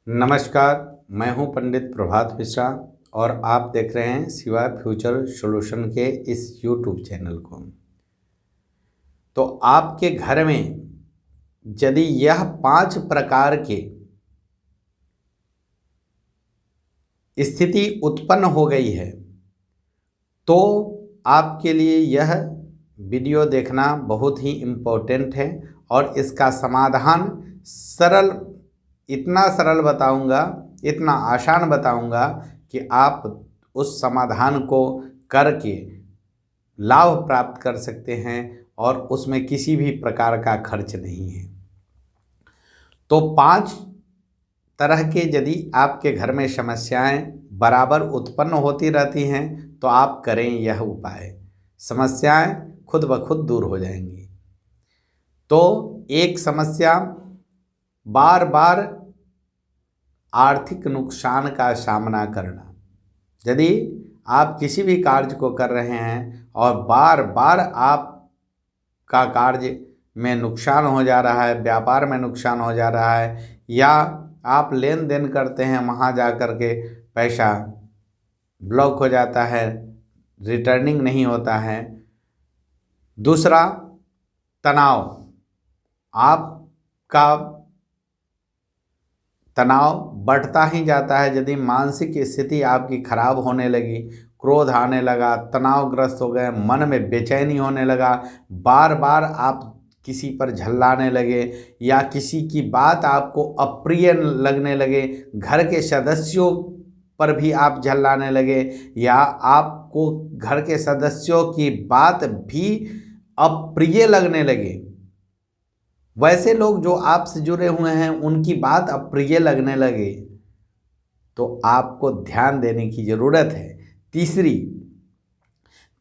नमस्कार। मैं हूं पंडित प्रभात मिश्रा और आप देख रहे हैं शिवा फ्यूचर सॉल्यूशन के इस यूट्यूब चैनल को। तो आपके घर में यदि यह 5 प्रकार के स्थिति उत्पन्न हो गई है तो आपके लिए यह वीडियो देखना बहुत ही इम्पोर्टेंट है और इसका समाधान इतना सरल बताऊंगा, इतना आसान बताऊंगा कि आप उस समाधान को करके लाभ प्राप्त कर सकते हैं और उसमें किसी भी प्रकार का खर्च नहीं है। तो 5 तरह के यदि आपके घर में समस्याएं बराबर उत्पन्न होती रहती हैं तो आप करें यह उपाय, समस्याएं खुद ब खुद दूर हो जाएंगी। तो एक समस्या, बार बार आर्थिक नुकसान का सामना करना। यदि आप किसी भी कार्य को कर रहे हैं और बार बार आपका कार्य में नुकसान हो जा रहा है, व्यापार में नुकसान हो जा रहा है, या आप लेन देन करते हैं वहाँ जा कर के पैसा ब्लॉक हो जाता है, रिटर्निंग नहीं होता है। दूसरा, तनाव, आपका तनाव बढ़ता ही जाता है। यदि मानसिक स्थिति आपकी खराब होने लगी, क्रोध आने लगा, तनावग्रस्त हो गए, मन में बेचैनी होने लगा, बार बार आप किसी पर झल्लाने लगे या किसी की बात आपको अप्रिय लगने लगे, घर के सदस्यों पर भी आप झल्लाने लगे या आपको घर के सदस्यों की बात भी अप्रिय लगने लगे, वैसे लोग जो आपसे जुड़े हुए हैं उनकी बात अप्रिय लगने लगे, तो आपको ध्यान देने की ज़रूरत है।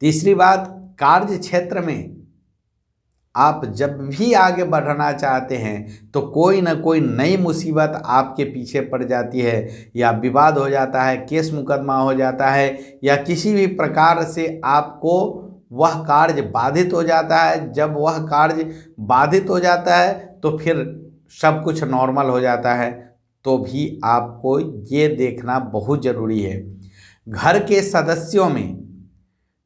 तीसरी बात, कार्य क्षेत्र में आप जब भी आगे बढ़ना चाहते हैं तो कोई ना कोई नई मुसीबत आपके पीछे पड़ जाती है, या विवाद हो जाता है, केस मुकदमा हो जाता है, या किसी भी प्रकार से आपको वह कार्य बाधित हो जाता है। जब वह कार्य बाधित हो जाता है तो फिर सब कुछ नॉर्मल हो जाता है। तो भी आपको ये देखना बहुत ज़रूरी है, घर के सदस्यों में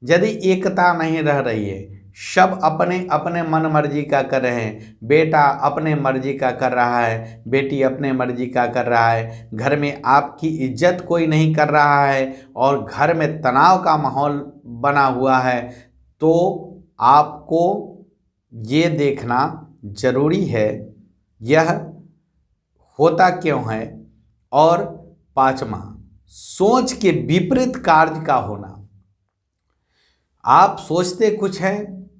यदि एकता नहीं रह रही है, सब अपने अपने मन मर्जी का कर रहे हैं, बेटा अपने मर्जी का कर रहा है, बेटी अपने मर्जी का कर रहा है, घर में आपकी इज्जत कोई नहीं कर रहा है और घर में तनाव का माहौल बना हुआ है, तो आपको ये देखना जरूरी है यह होता क्यों है। और 5वां, सोच के विपरीत कार्य का होना। आप सोचते कुछ है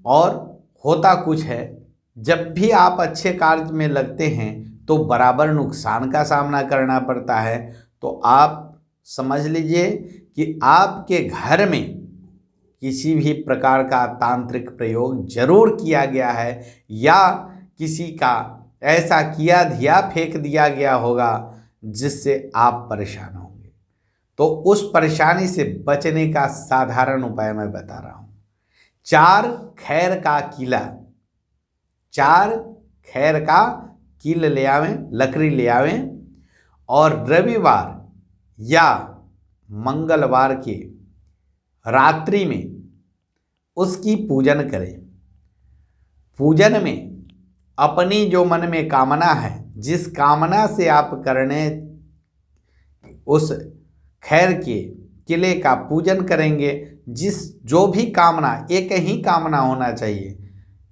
और होता कुछ है। जब भी आप अच्छे कार्य में लगते हैं तो बराबर नुकसान का सामना करना पड़ता है। तो आप समझ लीजिए कि आपके घर में किसी भी प्रकार का तांत्रिक प्रयोग जरूर किया गया है, या किसी का ऐसा किया धिया फेंक दिया गया होगा जिससे आप परेशान होंगे। तो उस परेशानी से बचने का साधारण उपाय मैं बता रहा हूँ। 4 खैर का किला, 4 खैर का किल ले आवें, लकड़ी ले आवें, और रविवार या मंगलवार के रात्रि में उसकी पूजन करें। पूजन में अपनी जो मन में कामना है, जिस कामना से आप करने उस खैर के किले का पूजन करेंगे, जो भी कामना, एक ही कामना होना चाहिए,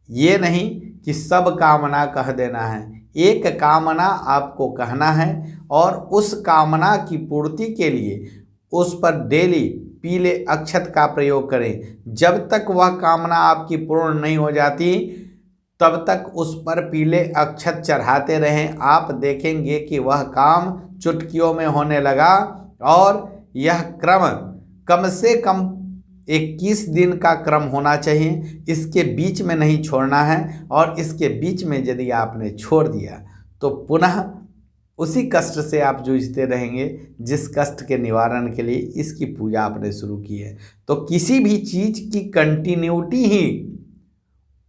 ये नहीं कि सब कामना कह देना है। एक कामना आपको कहना है और उस कामना की पूर्ति के लिए उस पर डेली पीले अक्षत का प्रयोग करें। जब तक वह कामना आपकी पूर्ण नहीं हो जाती तब तक उस पर पीले अक्षत चढ़ाते रहें। आप देखेंगे कि वह काम चुटकियों में होने लगा, और यह क्रम कम से कम 21 दिन का क्रम होना चाहिए। इसके बीच में नहीं छोड़ना है, और इसके बीच में यदि आपने छोड़ दिया तो पुनः उसी कष्ट से आप जूझते रहेंगे जिस कष्ट के निवारण के लिए इसकी पूजा आपने शुरू की है। तो किसी भी चीज़ की कंटिन्यूटी ही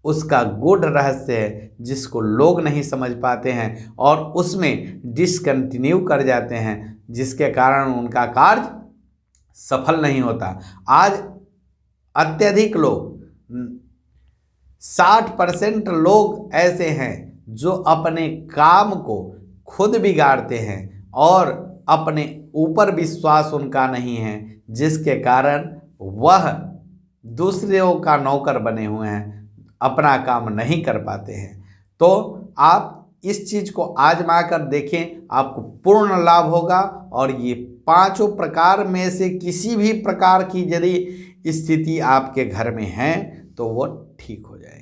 उसका गूढ़ रहस्य है जिसको लोग नहीं समझ पाते हैं और उसमें डिसकंटिन्यू कर जाते हैं, जिसके कारण उनका कार्य सफल नहीं होता। आज अत्यधिक लोग 60% लोग ऐसे हैं जो अपने काम को खुद बिगाड़ते हैं और अपने ऊपर विश्वास उनका नहीं है, जिसके कारण वह दूसरों का नौकर बने हुए हैं, अपना काम नहीं कर पाते हैं। तो आप इस चीज़ को आजमा कर देखें, आपको पूर्ण लाभ होगा। और ये 5 प्रकार में से किसी भी प्रकार की यदि स्थिति आपके घर में है तो वो ठीक हो जाएगी।